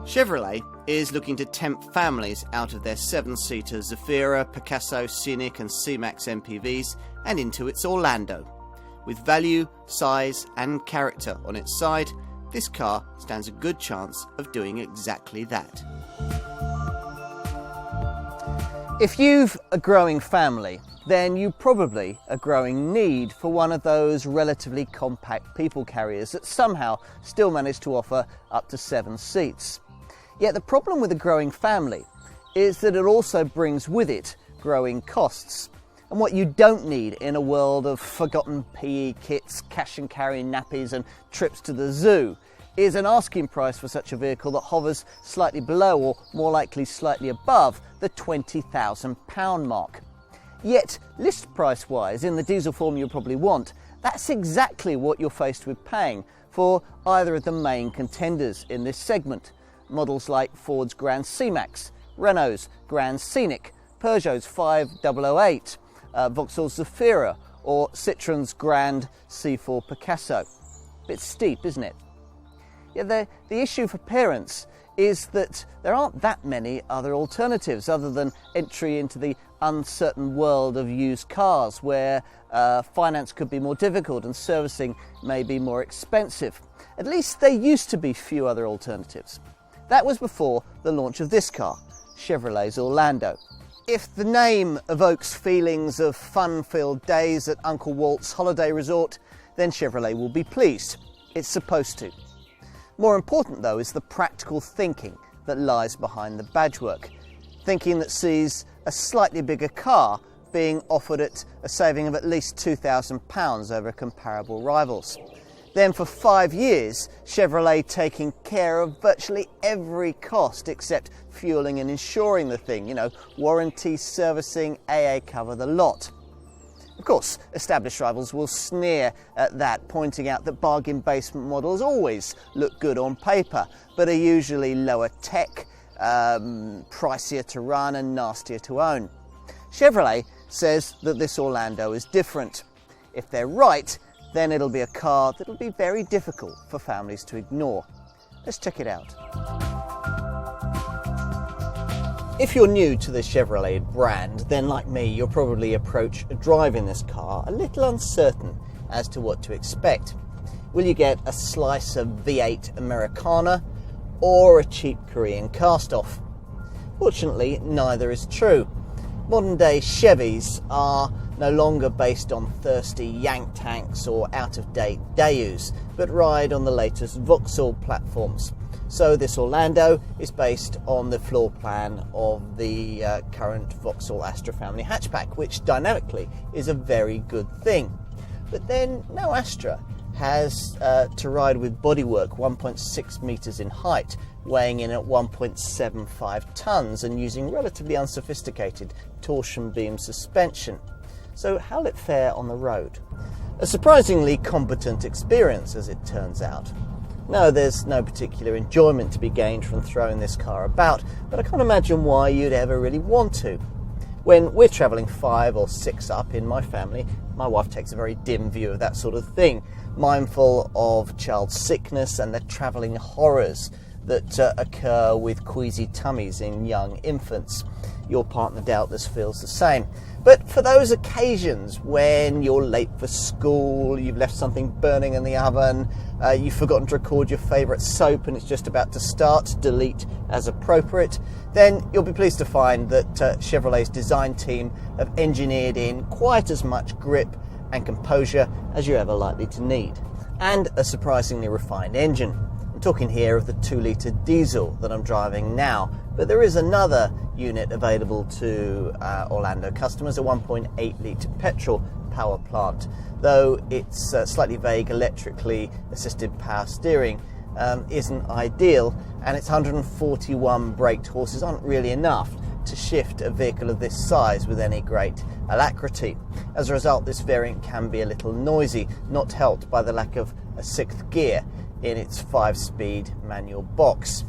Chevrolet is looking to tempt families out of their 7-seater Zafira, Picasso, Scenic and C-Max MPVs and into its Orlando. With value, size and character on its side, this car stands a good chance of doing exactly that. If you've a growing family, then you probably a growing need for one of those relatively compact people carriers that somehow still manage to offer up to 7 seats. Yet the problem with a growing family is that it also brings with it growing costs. And what you don't need in a world of forgotten PE kits, cash and carry nappies and trips to the zoo is an asking price for such a vehicle that hovers slightly below, or more likely slightly above, the £20,000 mark. Yet, list price wise, in the diesel form you'll probably want, that's exactly what you're faced with paying for either of the main contenders in this segment. Models like Ford's Grand C-Max, Renault's Grand Scenic, Peugeot's 5008, Vauxhall's Zafira, or Citroen's Grand C4 Picasso. Bit steep, isn't it? Yeah, the issue for parents is that there aren't that many other alternatives other than entry into the uncertain world of used cars, where finance could be more difficult and servicing may be more expensive. At least there used to be few other alternatives. That was before the launch of this car, Chevrolet's Orlando. If the name evokes feelings of fun-filled days at Uncle Walt's holiday resort, then Chevrolet will be pleased. It's supposed to. More important though is the practical thinking that lies behind the badgework. Thinking that sees a slightly bigger car being offered at a saving of at least £2,000 over comparable rivals. Then for 5 years, Chevrolet taking care of virtually every cost except fueling and insuring the thing, warranty, servicing, AA cover, the lot. Of course, established rivals will sneer at that, pointing out that bargain basement models always look good on paper, but are usually lower tech, pricier to run and nastier to own. Chevrolet says that this Orlando is different. If they're right, then it'll be a car that'll be very difficult for families to ignore. Let's check it out. If you're new to the Chevrolet brand, then like me, you'll probably approach driving this car a little uncertain as to what to expect. Will you get a slice of V8 Americana or a cheap Korean cast-off? Fortunately, neither is true. Modern day Chevys are no longer based on thirsty Yank tanks or out-of-date Dayus, but ride on the latest Vauxhall platforms. So this Orlando is based on the floor plan of the current Vauxhall Astra family hatchback, which dynamically is a very good thing. But then no Astra has to ride with bodywork 1.6 metres in height, weighing in at 1.75 tonnes and using relatively unsophisticated torsion beam suspension. So how'll it fare on the road? A surprisingly competent experience, as it turns out. No, there's no particular enjoyment to be gained from throwing this car about, but I can't imagine why you'd ever really want to. When we're travelling 5 or 6 up in my family, my wife takes a very dim view of that sort of thing, mindful of child sickness and the travelling horrors that occur with queasy tummies in young infants. Your partner doubtless feels the same. But for those occasions when you're late for school, you've left something burning in the oven, you've forgotten to record your favourite soap and it's just about to start, delete as appropriate, then you'll be pleased to find that Chevrolet's design team have engineered in quite as much grip and composure as you're ever likely to need. And a surprisingly refined engine. I'm talking here of the 2-litre diesel that I'm driving now, but there is another unit available to Orlando customers, a 1.8-litre petrol power plant. Though it's slightly vague, electrically assisted power steering isn't ideal, and its 141 braked horses aren't really enough to shift a vehicle of this size with any great alacrity. As a result, this variant can be a little noisy, not helped by the lack of a 6th gear in its 5-speed manual box.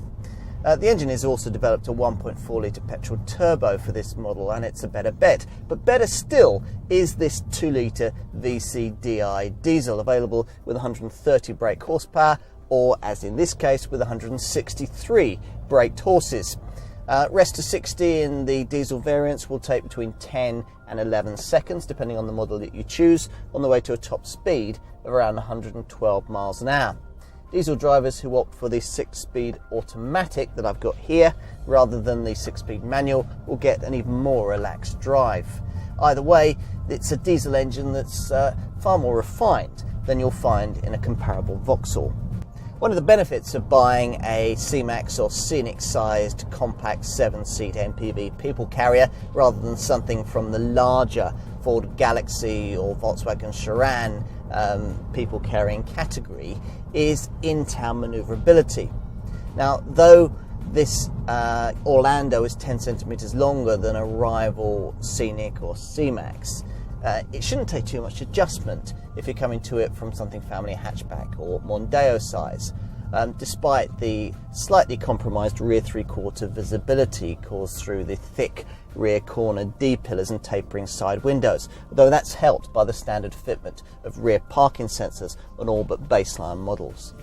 The engine has also developed a 1.4-litre petrol turbo for this model, and it's a better bet. But better still is this 2-litre VCDI diesel, available with 130 brake horsepower, or as in this case with 163 braked horses. Rest to 60 in the diesel variants will take between 10 and 11 seconds, depending on the model that you choose, on the way to a top speed of around 112 miles an hour. Diesel drivers who opt for the 6-speed automatic that I've got here, rather than the 6-speed manual, will get an even more relaxed drive. Either way, it's a diesel engine that's far more refined than you'll find in a comparable Vauxhall. One of the benefits of buying a C-Max or Scenic-sized compact 7-seat MPV people carrier rather than something from the larger Ford Galaxy or Volkswagen Charan people carrying category is in-town manoeuvrability. Now, though this Orlando is 10 centimetres longer than a rival Scenic or C-Max, it shouldn't take too much adjustment if you're coming to it from something family hatchback or Mondeo size, despite the slightly compromised rear three-quarter visibility caused through the thick rear corner D-pillars and tapering side windows, although that's helped by the standard fitment of rear parking sensors on all but baseline models.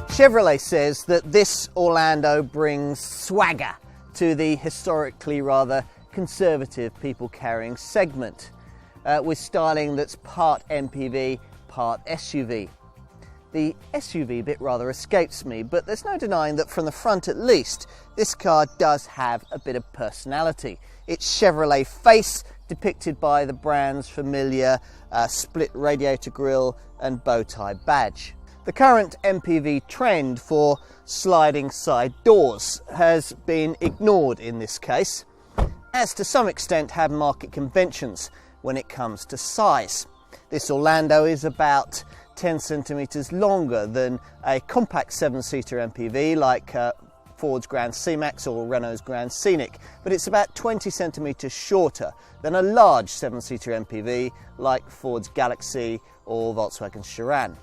Chevrolet says that this Orlando brings swagger to the historically rather conservative people carrying segment, with styling that's part MPV, part SUV. The SUV bit rather escapes me, but there's no denying that from the front at least, this car does have a bit of personality. Its Chevrolet face, depicted by the brand's familiar split radiator grille and bow tie badge. The current MPV trend for sliding side doors has been ignored in this case, as to some extent have market conventions when it comes to size. This Orlando is about 10 centimetres longer than a compact 7-seater MPV like Ford's Grand C-Max or Renault's Grand Scenic, but it's about 20 centimetres shorter than a large 7-seater MPV like Ford's Galaxy or Volkswagen Charan.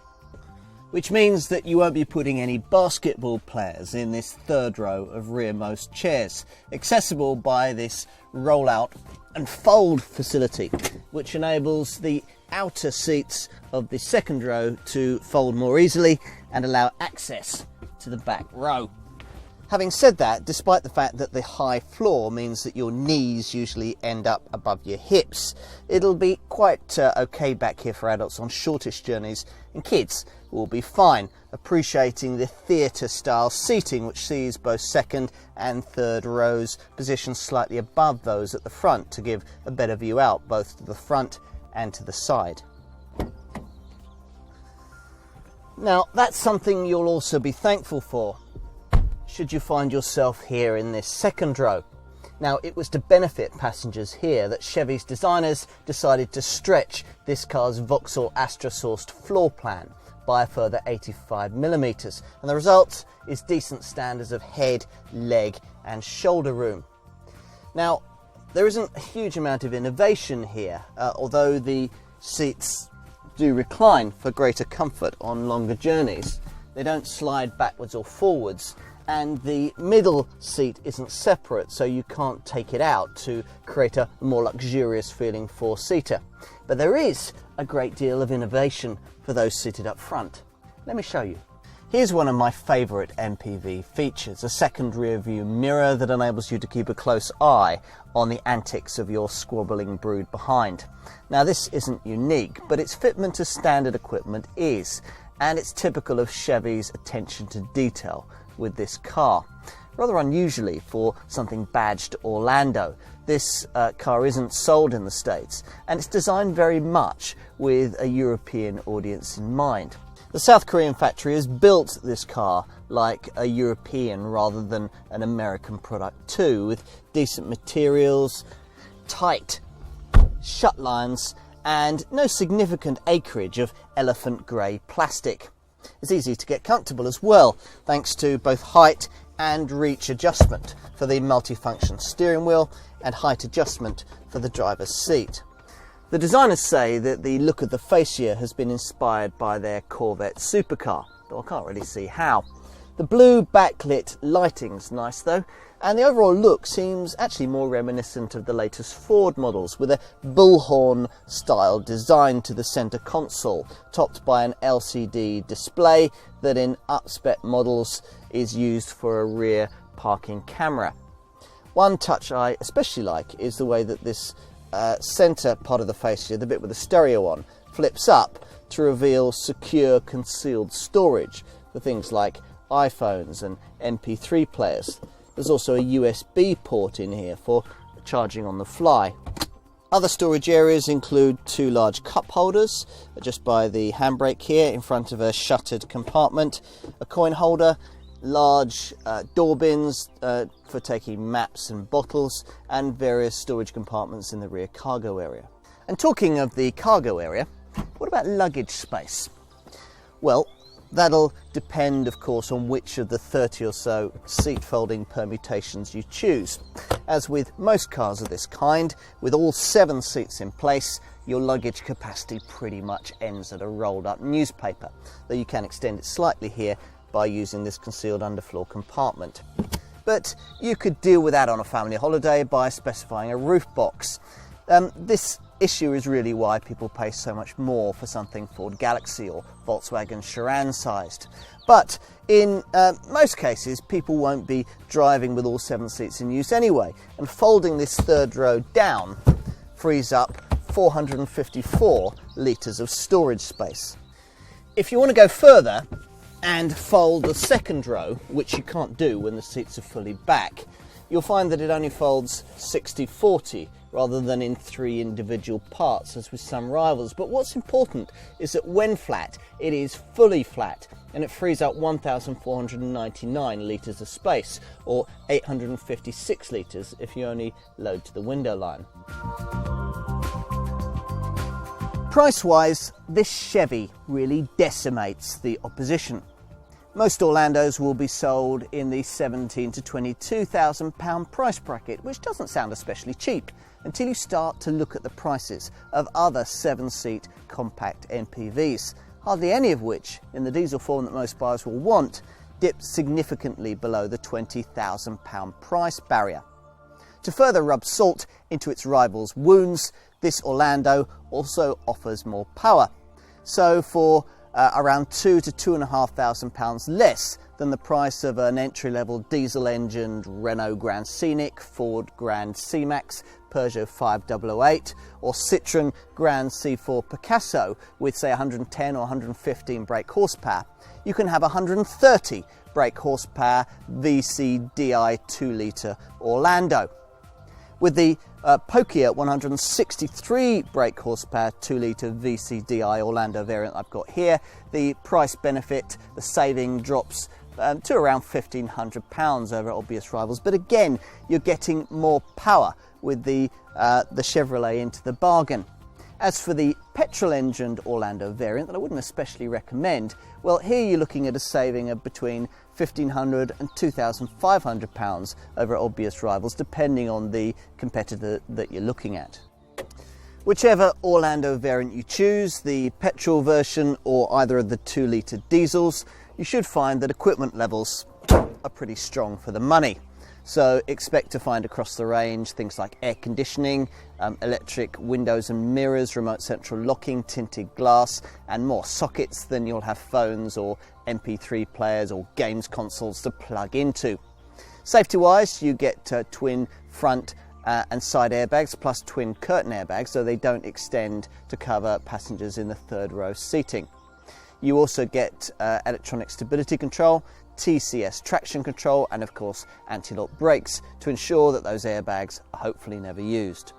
Which means that you won't be putting any basketball players in this third row of rearmost chairs, accessible by this roll-out and fold facility, which enables the outer seats of the second row to fold more easily and allow access to the back row. Having said that, despite the fact that the high floor means that your knees usually end up above your hips, it'll be quite okay back here for adults on shortish journeys, and kids will be fine, appreciating the theatre-style seating, which sees both second and third rows positioned slightly above those at the front to give a better view out both to the front and to the side. Now, that's something you'll also be thankful for should you find yourself here in this second row. Now, it was to benefit passengers here that Chevy's designers decided to stretch this car's Vauxhall Astra-sourced floor plan by a further 85mm, and the result is decent standards of head, leg and shoulder room. Now, there isn't a huge amount of innovation here, although the seats do recline for greater comfort on longer journeys. They don't slide backwards or forwards, and the middle seat isn't separate, so you can't take it out to create a more luxurious feeling four-seater. But there is a great deal of innovation for those seated up front. Let me show you. Here's one of my favourite MPV features, a second rear view mirror that enables you to keep a close eye on the antics of your squabbling brood behind. Now, this isn't unique, but its fitment to standard equipment is, and it's typical of Chevy's attention to detail with this car. Rather unusually for something badged Orlando, this car isn't sold in the States, and it's designed very much with a European audience in mind. The South Korean factory has built this car like a European rather than an American product too, with decent materials, tight shut lines, and no significant acreage of elephant grey plastic. It's easy to get comfortable as well, thanks to both height and reach adjustment for the multifunction steering wheel and height adjustment for the driver's seat. The designers say that the look of the fascia has been inspired by their Corvette supercar, though I can't really see how. The blue backlit lighting's nice though, and the overall look seems actually more reminiscent of the latest Ford models, with a bullhorn style design to the centre console, topped by an LCD display that in upspec models is used for a rear parking camera. One touch I especially like is the way that this centre part of the fascia, the bit with the stereo on, flips up to reveal secure concealed storage for things like iPhones and MP3 players. There's also a USB port in here for charging on the fly. Other storage areas include two large cup holders just by the handbrake here in front of a shuttered compartment, a coin holder, large door bins for taking maps and bottles, and various storage compartments in the rear cargo area. And talking of the cargo area, what about luggage space? Well, that'll depend, of course, on which of the 30 or so seat folding permutations you choose. As with most cars of this kind, with all 7 seats in place, your luggage capacity pretty much ends at a rolled up newspaper, though you can extend it slightly here by using this concealed underfloor compartment. But you could deal with that on a family holiday by specifying a roof box. This issue is really why people pay so much more for something Ford Galaxy or Volkswagen Charan sized. But in most cases, people won't be driving with all 7 seats in use anyway, and folding this third row down frees up 454 litres of storage space. If you want to go further and fold the second row, which you can't do when the seats are fully back, you'll find that it only folds 60-40 rather than in 3 individual parts as with some rivals. But what's important is that when flat, it is fully flat, and it frees up 1,499 litres of space, or 856 litres if you only load to the window line. Price-wise, this Chevy really decimates the opposition. Most Orlandos will be sold in the £17,000 to £22,000 price bracket, which doesn't sound especially cheap until you start to look at the prices of other 7-seat compact MPVs, hardly any of which, in the diesel form that most buyers will want, dip significantly below the £20,000 price barrier. To further rub salt into its rivals' wounds, this Orlando also offers more power. So for around £2,000 to £2,500 less than the price of an entry-level diesel-engined Renault Grand Scenic, Ford Grand C-Max, Peugeot 5008 or Citroën Grand C4 Picasso with say 110 or 115 brake horsepower, you can have 130 brake horsepower VCDI 2-litre Orlando. With the pokier 163 brake horsepower 2-litre VCDI Orlando variant I've got here, the price benefit, the saving drops to around £1,500 over obvious rivals. But again, you're getting more power with the Chevrolet into the bargain. As for the petrol-engined Orlando variant that I wouldn't especially recommend, well, here you're looking at a saving of between £1,500 and £2,500 over obvious rivals, depending on the competitor that you're looking at. Whichever Orlando variant you choose, the petrol version or either of the 2-litre diesels, you should find that equipment levels are pretty strong for the money. So expect to find across the range things like air conditioning, electric windows and mirrors, remote central locking, tinted glass, and more sockets than you'll have phones or MP3 players or games consoles to plug into. Safety wise, you get twin front and side airbags plus twin curtain airbags, so they don't extend to cover passengers in the third row seating. You also get electronic stability control, TCS traction control, and of course anti-lock brakes to ensure that those airbags are hopefully never used.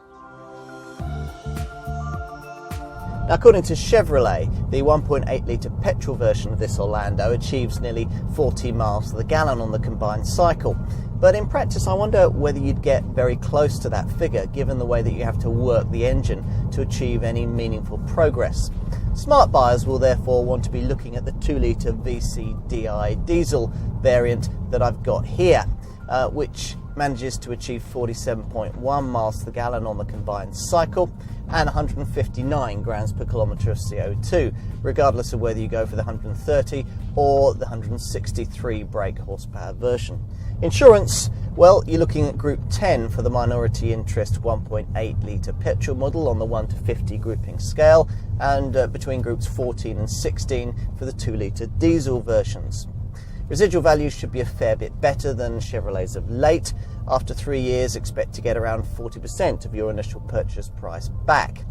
Now, according to Chevrolet, the 1.8 litre petrol version of this Orlando achieves nearly 40 miles to the gallon on the combined cycle. But in practice, I wonder whether you'd get very close to that figure, given the way that you have to work the engine to achieve any meaningful progress. Smart buyers will therefore want to be looking at the 2-litre VCDI diesel variant that I've got here. which manages to achieve 47.1 miles to the gallon on the combined cycle and 159 grams per kilometre of CO2, regardless of whether you go for the 130 or the 163 brake horsepower version. Insurance, well, you're looking at Group 10 for the minority interest 1.8 litre petrol model on the 1 to 50 grouping scale, and between Groups 14 and 16 for the 2 litre diesel versions. Residual values should be a fair bit better than Chevrolets of late. After 3 years, expect to get around 40% of your initial purchase price back.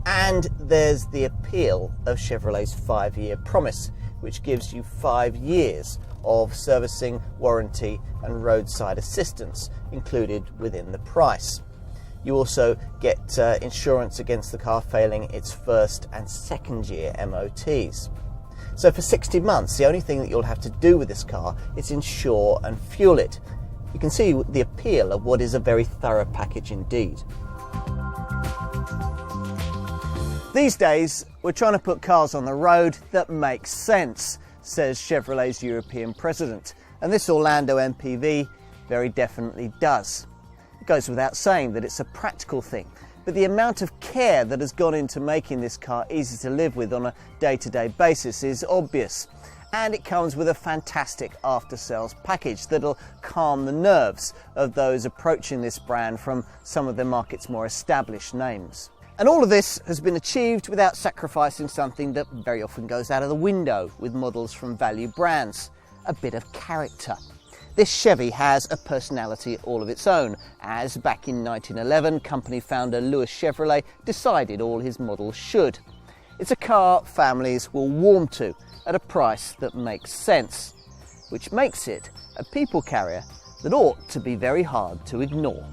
And there's the appeal of Chevrolet's 5-year promise, which gives you 5 years of servicing, warranty and roadside assistance included within the price. You also get insurance against the car failing its first and second year MOTs. So for 60 months, the only thing that you'll have to do with this car is insure and fuel it. You can see the appeal of what is a very thorough package indeed. These days, we're trying to put cars on the road that make sense, says Chevrolet's European president, and this Orlando MPV very definitely does. It goes without saying that it's a practical thing, but the amount of care that has gone into making this car easy to live with on a day-to-day basis is obvious. And it comes with a fantastic after-sales package that'll calm the nerves of those approaching this brand from some of the market's more established names. And all of this has been achieved without sacrificing something that very often goes out of the window with models from value brands: a bit of character. This Chevy has a personality all of its own, as back in 1911, company founder Louis Chevrolet decided all his models should. It's a car families will warm to at a price that makes sense, which makes it a people carrier that ought to be very hard to ignore.